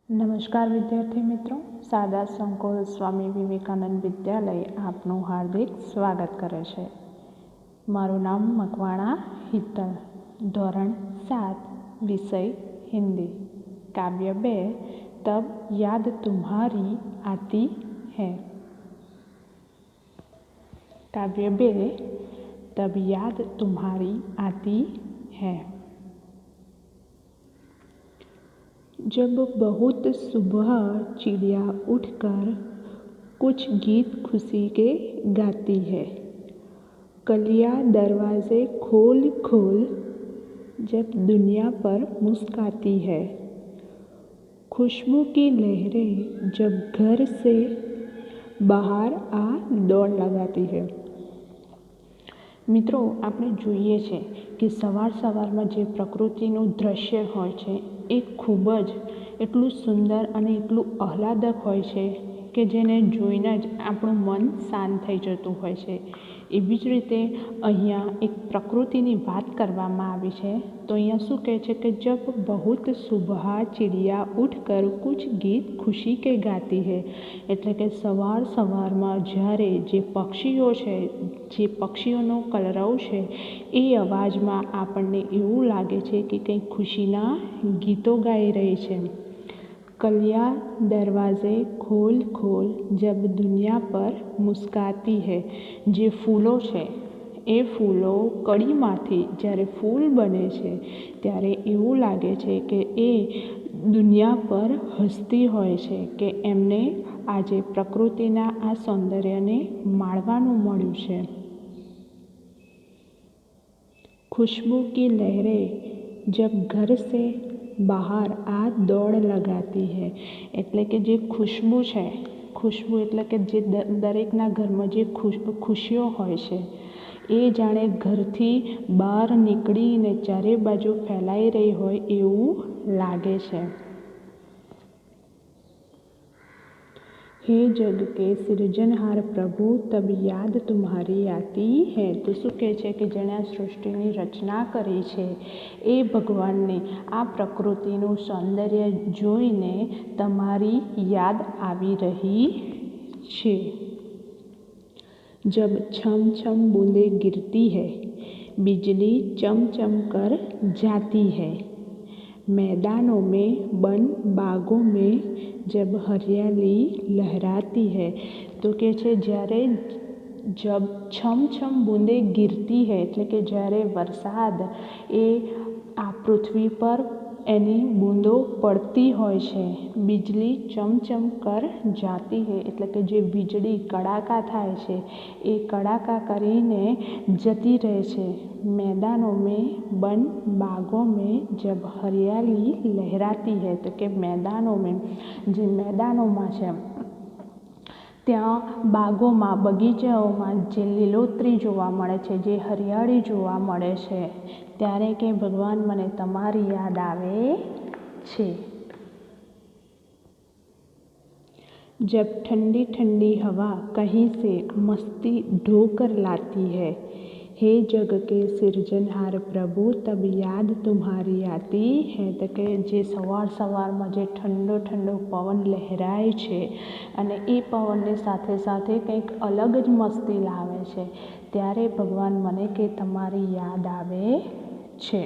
નમસ્કાર વિદ્યાર્થી મિત્રો, શારદા સંકુલ સ્વામી વિવેકાનંદ વિદ્યાલય આપનું હાર્દિક સ્વાગત કરે છે. મારું નામ મકવાણા હિતલ, ધોરણ 7, વિષય હિન્દી. કાવ્ય 2, તબ યાદ તુમ્હારી આતી હૈ. કાવ્ય 2, तब याद तुम्हारी आती है. जब बहुत सुबह चिड़िया उठकर कुछ गीत खुशी के गाती है, कलियां दरवाजे खोल खोल जब दुनिया पर मुस्काती है, खुशबू की लहरें जब घर से બહાર આ દોડ લગાતી है. મિત્રો, આપણે જોઈએ છે કે સવારમાં જે પ્રકૃતિનું દ્રશ્ય હોય છે એ ખૂબ જ એટલું સુંદર અને એટલું આહલાદક હોય છે કે જેને જોઈને જ આપણું મન શાંત થઈ જતું હોય છે. એવી જ રીતે અહીંયા એક પ્રકૃતિની વાત કરવામાં આવી છે. તો અહીંયા શું કહે છે કે જબ બહુત સુબહ ચિડિયા ઉઠકર કુછ ગીત ખુશી કે ગાતી હૈ. એટલે કે સવારમાં જ્યારે જે પક્ષીઓ છે, જે પક્ષીઓનો કલરવ છે, એ અવાજમાં આપણને એવું લાગે છે કે કંઈક ખુશીના ગીતો ગાઈ રહી છે. કલિયા દરવાજે ખોલ ખોલ જબ દુનિયા પર મુસ્કાતી હૈ. જે ફૂલો છે એ ફૂલો કળીમાંથી જ્યારે ફૂલ બને છે ત્યારે એવું લાગે છે કે એ દુનિયા પર હસતી હોય છે કે એમને આજે પ્રકૃતિના આ સૌંદર્યને માણવાનું મળ્યું છે. खुशबू की लहरें जब घर से બહાર આ દોડ લગાતી હૈ. એટલે કે જે ખુશ્બુ છે, ખુશ્બુ એટલે કે જે દરેકના ઘરમાં જે ખુશીઓ હોય છે એ જાણે ઘરથી બહાર નીકળીને ચારે બાજુ ફેલાઈ રહી હોય એવું લાગે છે. હે જગ કે સૃજનહાર પ્રભુ તબ યાદ તુમ્હારી આતી હૈ. તો શું કહે છે કે જેણે આ સૃષ્ટિની રચના કરી છે એ ભગવાનને આ પ્રકૃતિનું સૌંદર્ય જોઈને તમારી યાદ આવી રહી છે. जब छम छम बूंदें गिरती है, बिजली चमचम कर जाती है, मैदानों में वन बागों में जब हरियाली लहराती है. તો કે છે જ્યારે જબ છમ બૂંદે ગિરતી હૈ એટલે કે જ્યારે વરસાદ એ આ પૃથ્વી પર એની બૂંદો પડતી હોય છે. બિજલી ચમચમ કર જાતી હૈ એટલે કે જે વીજળી કડાકા થાય છે એ કડાકા કરીને જતી રહે છે. मैदानों में वन बागों में जब हरियाली लहराती है. તો કે મેદાનોમાં, જે મેદાનોમાં છે ત્યાં બાગોમાં, બગીચાઓમાં જે લીલોતરી જોવા મળે છે, જે હરિયાળી જોવા મળે છે, ત્યારે કે ભગવાન મને તમારી યાદ આવે છે. जब ठंडी ठंडी हवा कहीं से मस्ती ढोकर लाती है, हे जग के સૃજનહાર પ્રભુ તબ યાદ તુમ્હારી આતી હૈ. તો કે જે સવારમાં જે ઠંડો પવન લહેરાય છે અને એ પવનની સાથે સાથે કંઈક અલગ જ મસ્તી લાવે છે, ત્યારે ભગવાન મને કે તમારી યાદ આવે છે.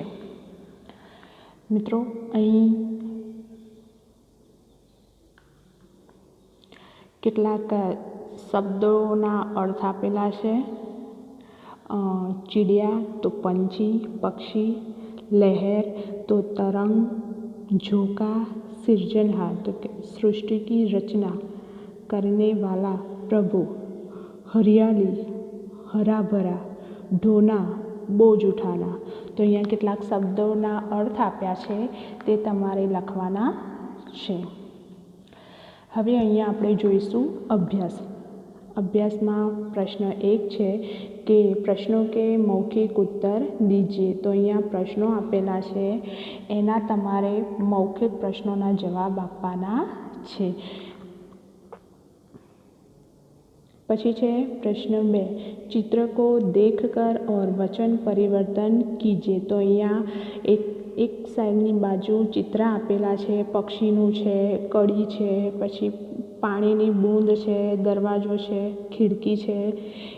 મિત્રો, અહીં કેટલાક શબ્દોના અર્થ આપેલા છે. चिड़िया तो पंछी, पक्षी, लहर तो तरंग, झोंका, सृजनहार तो सृष्टि की रचना करने वाला प्रभु, हरियाली हरा भरा, ढोना बोझ उठाना. તો અહીંયા કેટલાક શબ્દોના અર્થ આપ્યા છે તે તમારે લખવાના છે. હવે અહીંયા આપણે જોઈશું અભ્યાસ. અભ્યાસમાં પ્રશ્ન 1 છે કે પ્રશ્નો કે મૌખિક ઉત્તર દીજીએ. તો અહીંયા પ્રશ્નો આપેલા છે, એના તમારે મૌખિક પ્રશ્નોના જવાબ આપવાના છે. પછી છે પ્રશ્ન 2, चित्र को देखकर और वचन परिवर्तन कीजिए. તો અહીંયા એક સાઈડની બાજુ ચિત્ર આપેલા છે, પક્ષીનું છે, કડી છે, પછી પાણીની બૂંદ છે, દરવાજો છે, ખિડકી છે,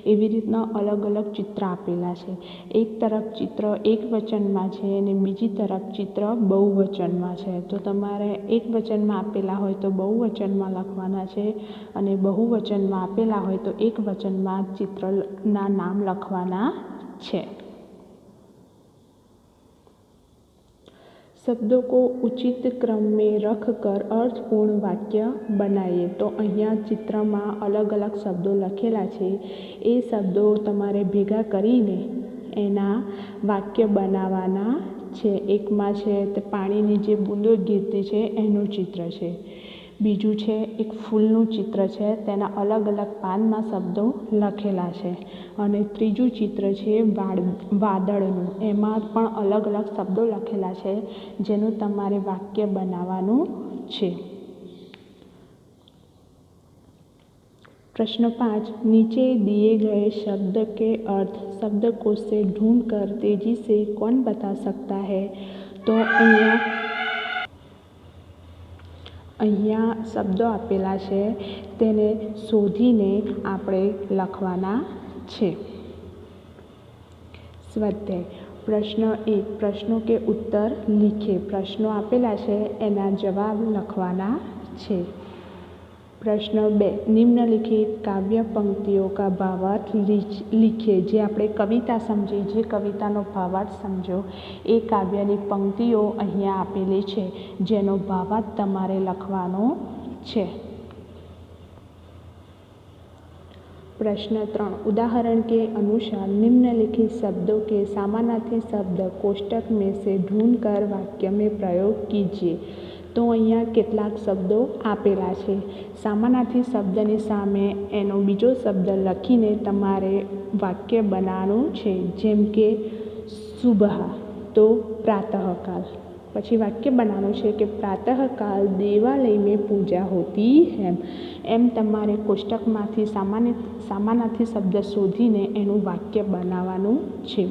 એવી રીતના અલગ અલગ ચિત્ર આપેલા છે. એક તરફ ચિત્ર એકવચનમાં છે અને બીજી તરફ ચિત્ર બહુવચનમાં છે. તો તમારે એકવચનમાં આપેલા હોય તો બહુવચનમાં લખવાના છે અને બહુવચનમાં આપેલા હોય તો એકવચનમાં ચિત્રના નામ લખવાના છે. शब्दों को उचित क्रम में रखकर अर्थपूर्ण वाक्य बनाइए. तो અહીંયા ચિત્રમાં અલગ અલગ શબ્દો લખેલા છે. એ શબ્દો તમારે ભેગા કરીને એના વાક્ય બનાવવાના છે. એકમાં છે તે પાણીની જે બૂંદો ગીરતી છે એનું ચિત્ર છે. બીજું છે એક ફૂલનું ચિત્ર છે, તેના અલગ અલગ પાનમાં શબ્દો લખેલા છે. અને ત્રીજું ચિત્ર છે વાદળનું, એમાં પણ અલગ અલગ શબ્દો લખેલા છે જેનું તમારે વાક્ય બનાવવાનું છે. प्रश्न 5. नीचे दिए गए शब्द के अर्थ शब्दकोश से ढूंढकर तेजी से कौन बता सकता है? तो અહીંયા શબ્દો આપેલા છે તેને શોધીને આપણે લખવાના છે. સ્વાધ્યાય. प्रश्न 1. प्रश्नों के उत्तर लिखे. प्रश्नों આપેલા છે એના જવાબ લખવાના છે. प्रश्न 2. निम्नलिखित काव्य पंक्तियों का भावार्थ लिखिए. જે આપણે કવિતા સમજી, જે કવિતાનો ભાવાર્થ સમજો એ કાવ્યની પંક્તિઓ અહીંયા આપેલી છે જેનો ભાવાર્થ તમારે લખવાનો છે. प्रश्न 3. उदाहरण के अनुसार निम्नलिखित शब्दों के समानार्थी शब्द कोष्टक में से ढूंढकर वाक्य में प्रयोग कीजिए. तो અહીંયા કેટલાક શબ્દો આપેલા છે. સમાનાર્થી શબ્દની સામે એનો બીજો શબ્દ લખીને તમારે વાક્ય બનાવવાનું છે. જેમ કે સુબહ, તો પ્રાતઃકાલ. પછી વાક્ય બનાવવાનું છે કે પ્રાતઃકાલ દેવાલય में पूजा होती है. એમ તમારે કોષ્ટકમાંથી સમાનાર્થી શબ્દ શોધીને એનું વાક્ય બનાવવાનું છે.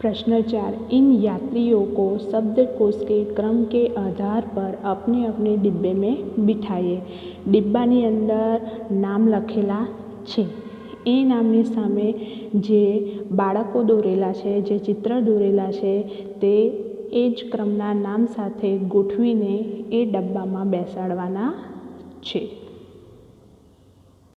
प्रश्न 4. इन यात्रियों को शब्दकोश के क्रम के आधार पर अपने अपने डिब्बे में बिठाइए. डिब्बाની અંદર નામ લખેલા છે. એ નામની સામે જે બાળકો દોરેલા છે, જે ચિત્ર દોરેલા છે તે એ જ ક્રમના નામ સાથે ગોઠવીને એ ડબ્બામાં બેસાડવાના છે.